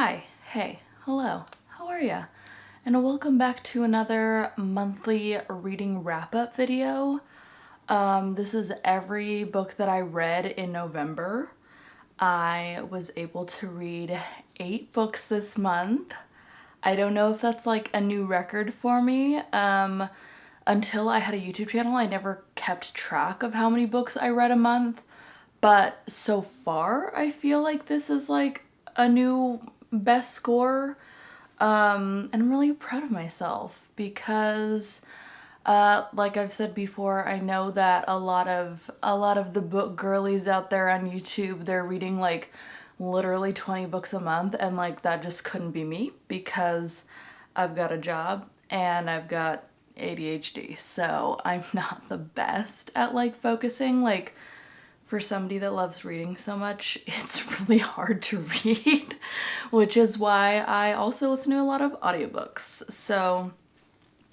Hi, hey, hello, how are ya? And welcome back to another monthly reading wrap-up video. This is every book that I read in November. I was able to read 8 books this month. I don't know if that's like a new record for me. Until I had a YouTube channel, I never kept track of how many books I read a month. But so far, I feel like this is like a new best score. And I'm really proud of myself because like I've said before, I know that a lot of the book girlies out there on YouTube, they're reading like literally 20 books a month, and like that just couldn't be me because I've got a job and I've got ADHD. So I'm not the best at like focusing. Like, for somebody that loves reading so much, it's really hard to read, which is why I also listen to a lot of audiobooks. So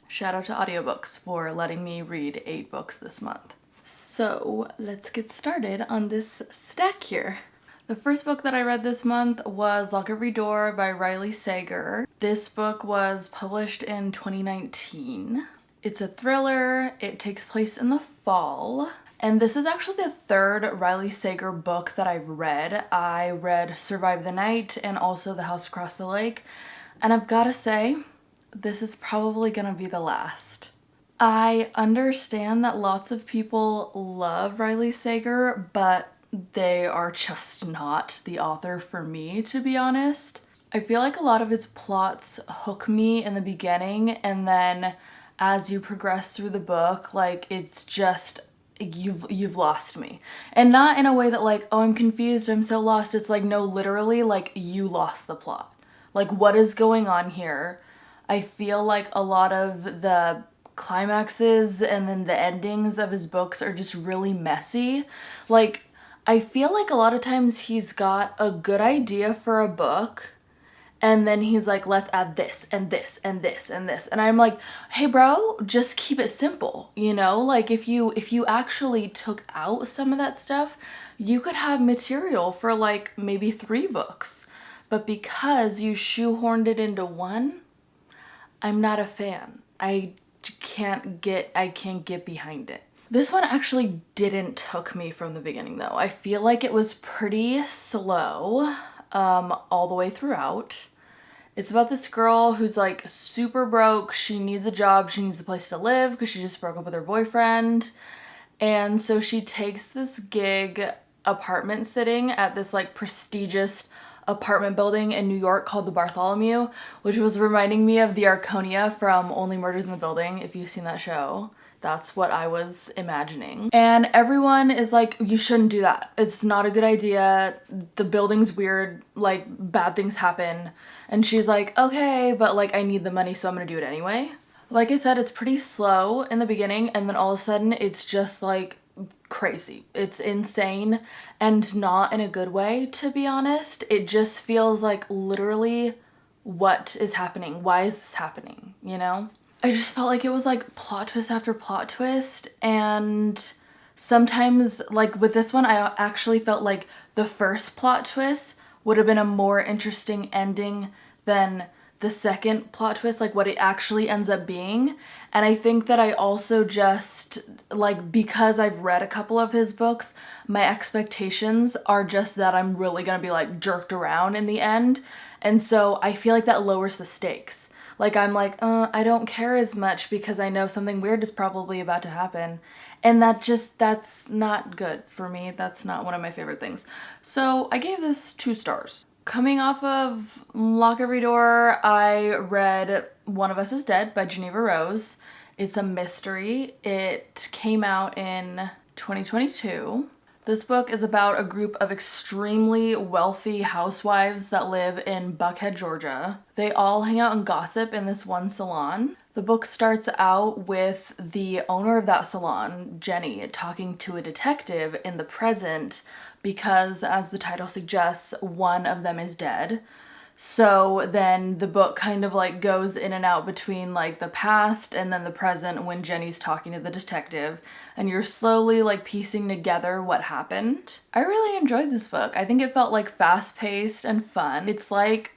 shout out to audiobooks for letting me read 8 books this month. So let's get started on this stack here. The first book that I read this month was Lock Every Door by Riley Sager. This book was published in 2019. It's a thriller. It takes place in the fall. And this is actually the 3rd Riley Sager book that I've read. I read Survive the Night and also The House Across the Lake. And I've got to say, this is probably gonna be the last. I understand that lots of people love Riley Sager, but they are just not the author for me, to be honest. I feel like a lot of his plots hook me in the beginning, and then as you progress through the book, like it's just you've lost me. And not in a way that like, oh, I'm confused, I'm so lost. It's like, no, literally, like you lost the plot. Like, what is going on here? I feel like a lot of the climaxes and then the endings of his books are just really messy. Like, I feel like a lot of times he's got a good idea for a book, and then he's like, let's add this and this and this and this. And I'm like, hey bro, just keep it simple, you know? Like if you actually took out some of that stuff, you could have material for like maybe 3 books. But because you shoehorned it into one, I'm not a fan. I can't get behind it. This one actually didn't hook me from the beginning though. I feel like it was pretty slow all the way throughout. It's about this girl who's like super broke. She needs a job, she needs a place to live because she just broke up with her boyfriend. And so she takes this gig apartment sitting at this like prestigious apartment building in New York called the Bartholomew, which was reminding me of the Arconia from Only Murders in the Building, if you've seen that show. That's what I was imagining. And everyone is like, you shouldn't do that. It's not a good idea. The building's weird, like bad things happen. And she's like, okay, but like I need the money, so I'm gonna do it anyway. Like I said, it's pretty slow in the beginning, and then all of a sudden it's just like crazy. It's insane, and not in a good way, to be honest. It just feels like literally, what is happening? Why is this happening? You know? I just felt like it was like plot twist after plot twist, and sometimes like with this one I actually felt like the first plot twist would have been a more interesting ending than the second plot twist, like what it actually ends up being. And I think that I also just like, because I've read a couple of his books, my expectations are just that I'm really gonna be like jerked around in the end, and so I feel like that lowers the stakes. Like I'm like, I don't care as much because I know something weird is probably about to happen. And that's not good for me. That's not one of my favorite things. So I gave this 2 stars. Coming off of Lock Every Door, I read One of Us is Dead by Geneva Rose. It's a mystery. It came out in 2022. This book is about a group of extremely wealthy housewives that live in Buckhead, Georgia. They all hang out and gossip in this one salon. The book starts out with the owner of that salon, Jenny, talking to a detective in the present because, as the title suggests, one of them is dead. So then the book kind of like goes in and out between like the past and then the present when Jenny's talking to the detective, and you're slowly like piecing together what happened. I really enjoyed this book. I think it felt like fast-paced and fun. It's like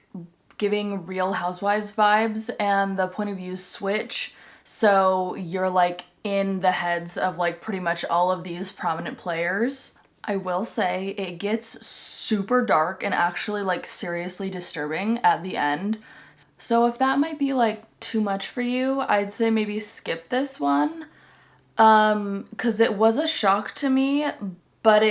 giving Real Housewives vibes, and the point of view switch, so you're like in the heads of like pretty much all of these prominent players. I will say it gets super dark and actually like seriously disturbing at the end. So if that might be like too much for you, I'd say maybe skip this one. 'Cause it was a shock to me, but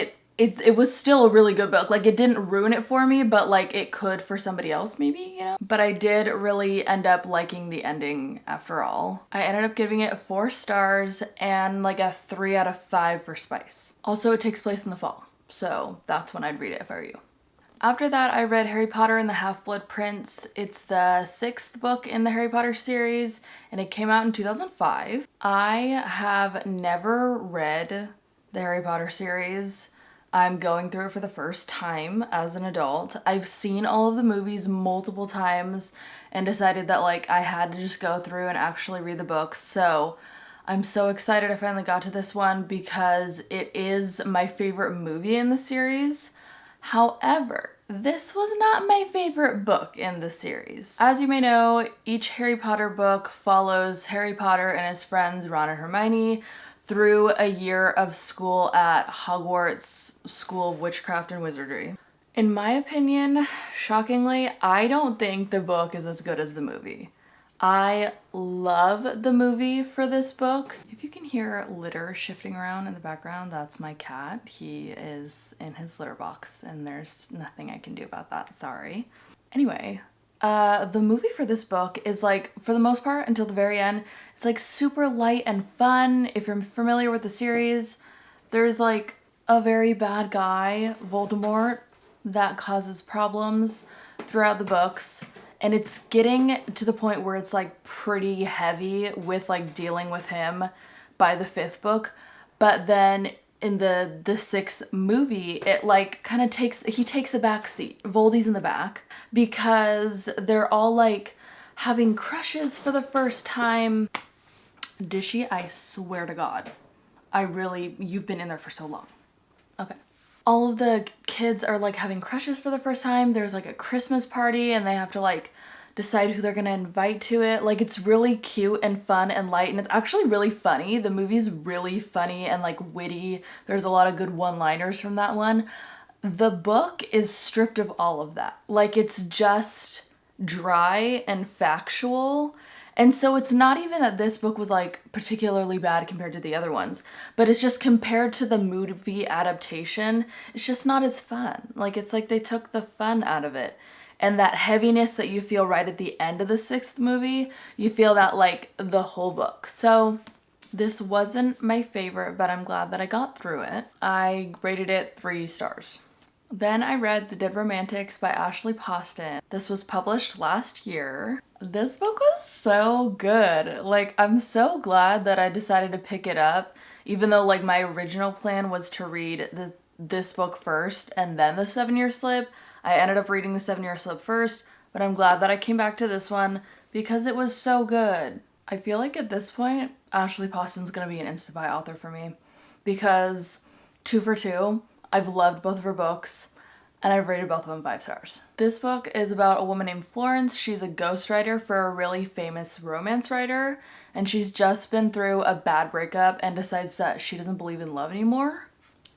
it was still a really good book. Like, it didn't ruin it for me, but like it could for somebody else maybe, you know? But I did really end up liking the ending after all. I ended up giving it 4 stars and like a 3 out of 5 for spice. Also, it takes place in the fall, so that's when I'd read it if I were you. After that, I read Harry Potter and the Half-Blood Prince. It's the 6th book in the Harry Potter series, and it came out in 2005. I have never read the Harry Potter series. I'm going through it for the first time as an adult. I've seen all of the movies multiple times and decided that like I had to just go through and actually read the books. So I'm so excited I finally got to this one because it is my favorite movie in the series. However, this was not my favorite book in the series. As you may know, each Harry Potter book follows Harry Potter and his friends Ron and Hermione through a year of school at Hogwarts School of Witchcraft and Wizardry. In my opinion, shockingly, I don't think the book is as good as the movie. I love the movie for this book. If you can hear litter shifting around in the background, that's my cat. He is in his litter box and there's nothing I can do about that, sorry. Anyway, the movie for this book is like, for the most part until the very end, it's like super light and fun. If you're familiar with the series, there's like a very bad guy, Voldemort, that causes problems throughout the books. And it's getting to the point where it's like pretty heavy with like dealing with him by the 5th book. But then in the 6th movie, it like kind of he takes a back seat. Voldy's in the back because they're all like having crushes for the first time. Did she? I swear to God. You've been in there for so long. Okay. All of the kids are like having crushes for the first time. There's like a Christmas party and they have to like decide who they're gonna invite to it. Like, it's really cute and fun and light, and it's actually really funny. The movie's really funny and like witty. There's a lot of good one-liners from that one. The book is stripped of all of that. Like, it's just dry and factual. And so it's not even that this book was like particularly bad compared to the other ones, but it's just compared to the movie adaptation, it's just not as fun. Like, it's like they took the fun out of it. And that heaviness that you feel right at the end of the 6th movie, you feel that like the whole book. So this wasn't my favorite, but I'm glad that I got through it. I rated it 3 stars. Then I read The Dead Romantics by Ashley Poston. This was published last year. This book was so good. Like, I'm so glad that I decided to pick it up, even though like my original plan was to read this book first and then The 7-Year Slip. I ended up reading The 7-Year Slip first, but I'm glad that I came back to this one because it was so good. I feel like at this point, Ashley Poston's gonna be an Insta-buy author for me because 2 for 2. I've loved both of her books and I've rated both of them 5 stars. This book is about a woman named Florence. She's a ghostwriter for a really famous romance writer, and she's just been through a bad breakup and decides that she doesn't believe in love anymore.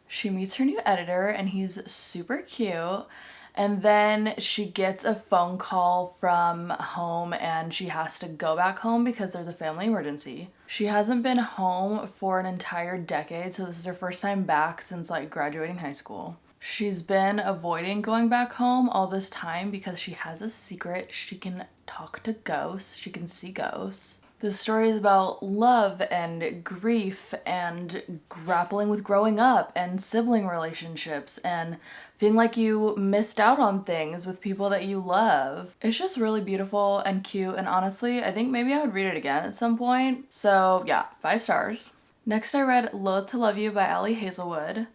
She meets her new editor and he's super cute. And then she gets a phone call from home and she has to go back home because there's a family emergency. She hasn't been home for an entire decade, so this is her first time back since like graduating high school. She's been avoiding going back home all this time because she has a secret. She can talk to ghosts, she can see ghosts. The story is about love and grief and grappling with growing up and sibling relationships and feeling like you missed out on things with people that you love. It's just really beautiful and cute, and honestly, I think maybe I would read it again at some point. So yeah, 5 stars. Next I read Loath to Love You by Ali Hazelwood.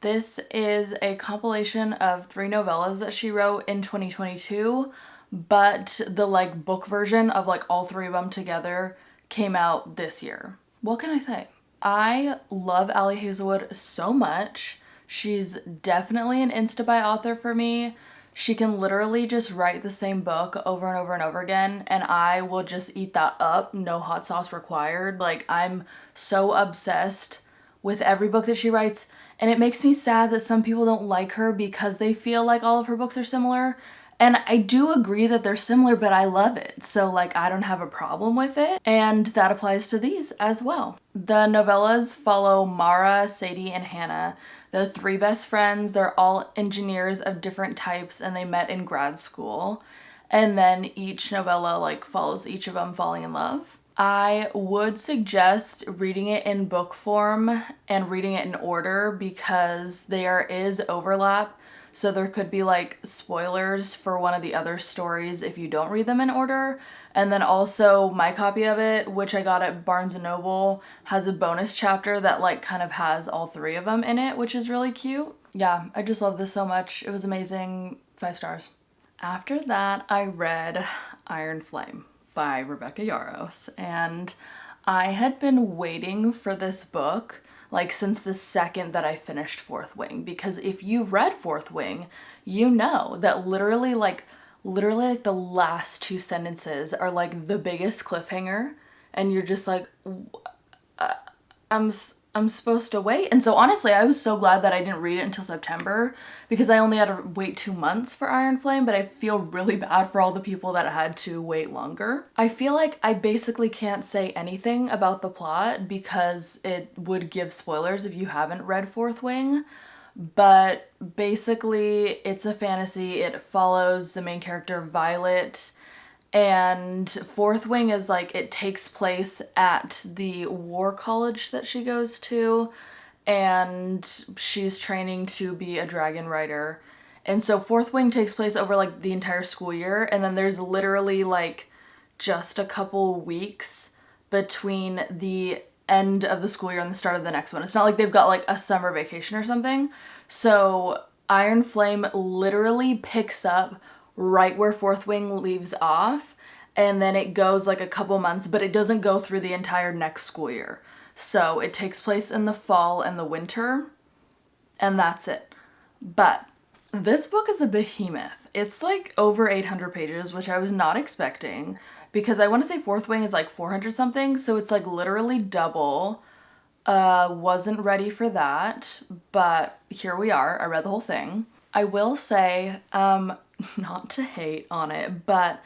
This is a compilation of 3 novellas that she wrote in 2022, but the like book version of like all three of them together came out this year. What can I say? I love Allie Hazelwood so much. She's definitely an insta-buy author for me. She can literally just write the same book over and over and over again, and I will just eat that up, no hot sauce required. Like, I'm so obsessed with every book that she writes, and it makes me sad that some people don't like her because they feel like all of her books are similar. And I do agree that they're similar, but I love it. So like, I don't have a problem with it. And that applies to these as well. The novellas follow Mara, Sadie, and Hannah. They're three best friends. They're all engineers of different types and they met in grad school. And then each novella like follows each of them falling in love. I would suggest reading it in book form and reading it in order because there is overlap. So there could be like spoilers for one of the other stories if you don't read them in order. And then also my copy of it, which I got at Barnes & Noble, has a bonus chapter that like kind of has all three of them in it, which is really cute. Yeah, I just love this so much. It was amazing. 5 stars. After that, I read Iron Flame by Rebecca Yarros, and I had been waiting for this book like since the second that I finished Fourth Wing, because if you've read Fourth Wing, you know that literally like the last 2 sentences are like the biggest cliffhanger, and you're just like, I'm supposed to wait. And so honestly, I was so glad that I didn't read it until September because I only had to wait 2 months for Iron Flame, but I feel really bad for all the people that had to wait longer. I feel like I basically can't say anything about the plot because it would give spoilers if you haven't read Fourth Wing, but basically it's a fantasy. It follows the main character Violet, and Fourth Wing is like, it takes place at the war college that she goes to, and she's training to be a dragon rider. And so Fourth Wing takes place over like the entire school year, and then there's literally like just a couple weeks between the end of the school year and the start of the next one. It's not like they've got like a summer vacation or something. So Iron Flame literally picks up right where Fourth Wing leaves off, and then it goes like a couple months, but it doesn't go through the entire next school year. So it takes place in the fall and the winter, and that's it. But this book is a behemoth. It's like over 800 pages, which I was not expecting because I want to say Fourth Wing is like 400 something, so it's like literally double. Wasn't ready for that, but here we are. I read the whole thing. I will say, not to hate on it, but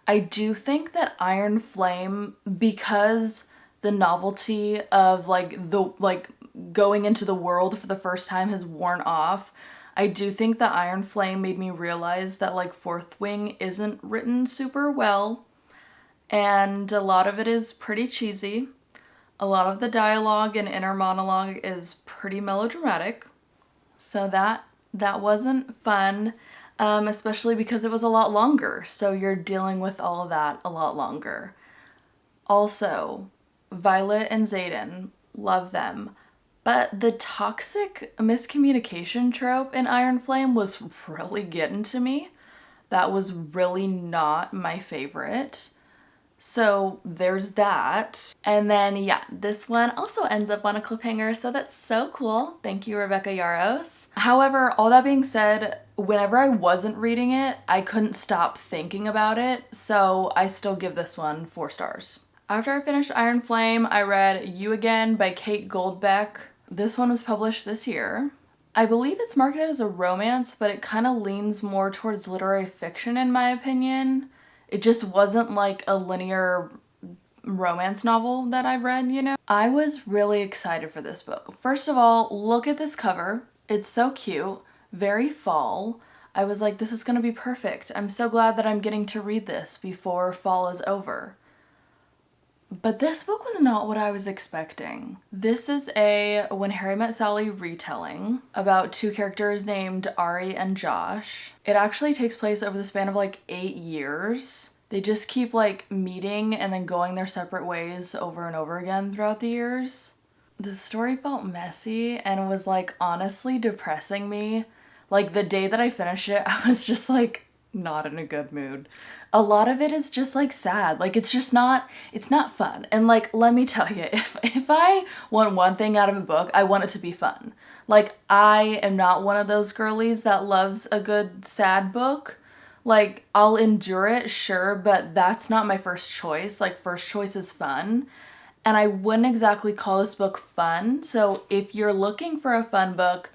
I do think that Iron Flame, because the novelty of like the going into the world for the first time has worn off, I do think that Iron Flame made me realize that like Fourth Wing isn't written super well, and a lot of it is pretty cheesy. A lot of the dialogue and inner monologue is pretty melodramatic, so that wasn't fun. Especially because it was a lot longer, so you're dealing with all of that a lot longer. Also, Violet and Xaden, love them, but the toxic miscommunication trope in Iron Flame was really getting to me. That was really not my favorite. So there's that. And then yeah, this one also ends up on a cliffhanger, so that's so cool. Thank you, Rebecca Yarros. However, all that being said, whenever I wasn't reading it, I couldn't stop thinking about it, so I still give this one 4 stars. After I finished Iron Flame, I read You Again by Kate Goldbeck. This one was published this year. I believe it's marketed as a romance, but it kind of leans more towards literary fiction in my opinion. It just wasn't like a linear romance novel that I've read, you know? I was really excited for this book. First of all, look at this cover. It's so cute, very fall. I was like, this is gonna be perfect. I'm so glad that I'm getting to read this before fall is over. But this book was not what I was expecting. This is a When Harry Met Sally retelling about 2 characters named Ari and Josh. It actually takes place over the span of like 8 years. They just keep like meeting and then going their separate ways over and over again throughout the years. The story felt messy and was like honestly depressing me. Like the day that I finished it, I was just like, not in a good mood. A lot of it is just like sad. Like it's not fun. And like let me tell you, if I want one thing out of a book, I want it to be fun. Like I am not one of those girlies that loves a good sad book. Like I'll endure it, sure, but that's not my first choice. Like first choice is fun. And I wouldn't exactly call this book fun. So if you're looking for a fun book,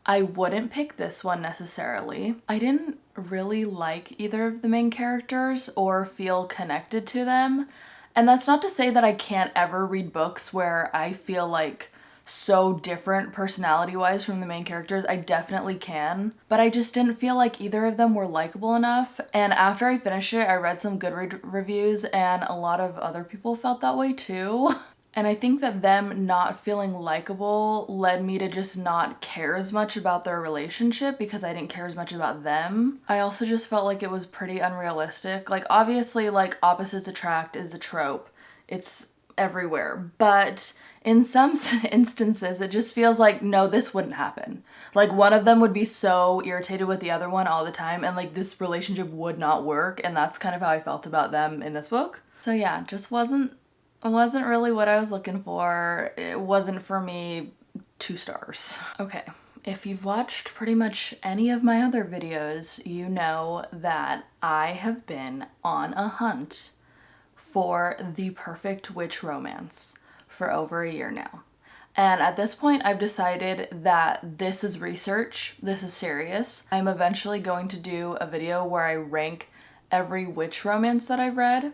I wouldn't pick this one necessarily. I didn't really like either of the main characters or feel connected to them. And that's not to say that I can't ever read books where I feel like so different personality-wise from the main characters. I definitely can. But I just didn't feel like either of them were likable enough. And after I finished it, I read some good reviews and a lot of other people felt that way too. And I think that them not feeling likable led me to just not care as much about their relationship because I didn't care as much about them. I also just felt like it was pretty unrealistic. Like obviously like opposites attract is a trope. It's everywhere. But in some instances, it just feels like, no, this wouldn't happen. Like one of them would be so irritated with the other one all the time and like this relationship would not work. And that's kind of how I felt about them in this book. So yeah, just wasn't really what I was looking for. It wasn't for me. 2 stars. Okay, if you've watched pretty much any of my other videos, you know that I have been on a hunt for the perfect witch romance for over a year now. And at this point, I've decided that this is research, this is serious. I'm eventually going to do a video where I rank every witch romance that I've read.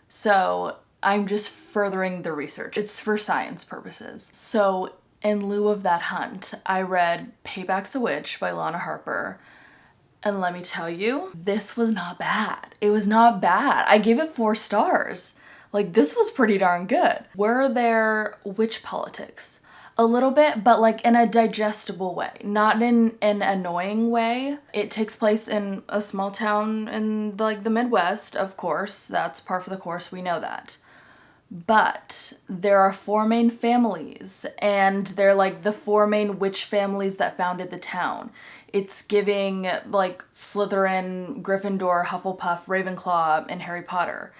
So I'm just furthering the research. It's for science purposes. So in lieu of that hunt, I read Payback's a Witch by Lana Harper. And let me tell you, this was not bad. It was not bad. I gave it 4 stars. Like this was pretty darn good. Were there witch politics? A little bit, but like in a digestible way, not in an annoying way. It takes place in a small town in like the Midwest, of course. That's par for the course, we know that. But there are 4 main families, and they're like the 4 main witch families that founded the town. It's giving like Slytherin, Gryffindor, Hufflepuff, Ravenclaw, and Harry Potter.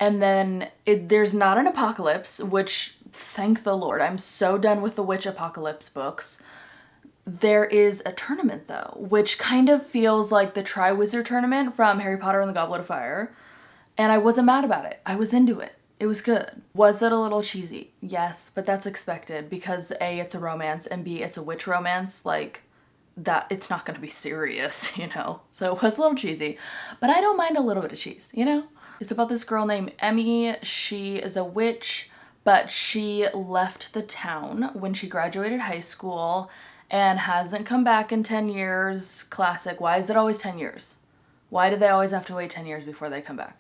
And then there's not an apocalypse, which thank the Lord, I'm so done with the witch apocalypse books. There is a tournament though, which kind of feels like the Triwizard Tournament from Harry Potter and the Goblet of Fire. And I wasn't mad about it. I was into it. It was good. Was it a little cheesy? Yes, but that's expected because A, it's a romance, and B, it's a witch romance. Like, that, it's not gonna be serious, you know? So it was a little cheesy, but I don't mind a little bit of cheese, you know? It's about this girl named Emmy. She is a witch, but she left the town when she graduated high school and hasn't come back in 10 years. Classic. Why is it always 10 years? Why do they always have to wait 10 years before they come back?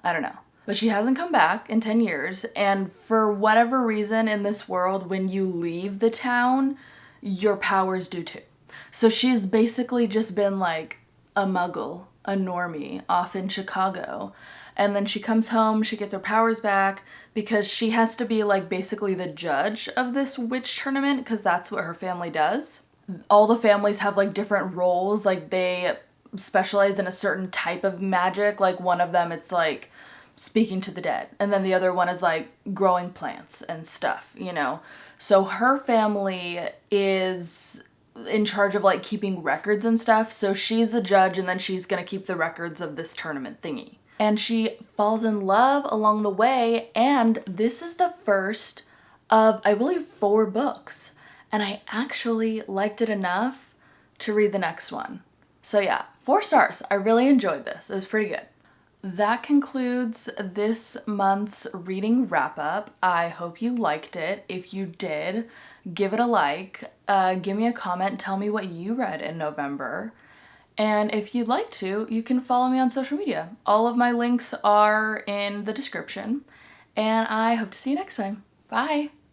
I don't know. But she hasn't come back in 10 years, and for whatever reason in this world, when you leave the town, your powers do too. So she's basically just been like a muggle, a normie, off in Chicago. And then she comes home, she gets her powers back because she has to be like basically the judge of this witch tournament because that's what her family does. All the families have like different roles, like they specialize in a certain type of magic. Like one of them, it's like speaking to the dead, and then the other one is like growing plants and stuff, you know? So her family is in charge of like keeping records and stuff, so she's the judge and then she's gonna keep the records of this tournament thingy. And she falls in love along the way, and this is the first of, I believe, 4 books. And I actually liked it enough to read the next one. So yeah, 4 stars. I really enjoyed this. It was pretty good. That concludes this month's reading wrap up. I hope you liked it. If you did, give it a like, give me a comment, tell me what you read in November. And if you'd like to, you can follow me on social media. All of my links are in the description, and I hope to see you next time. Bye!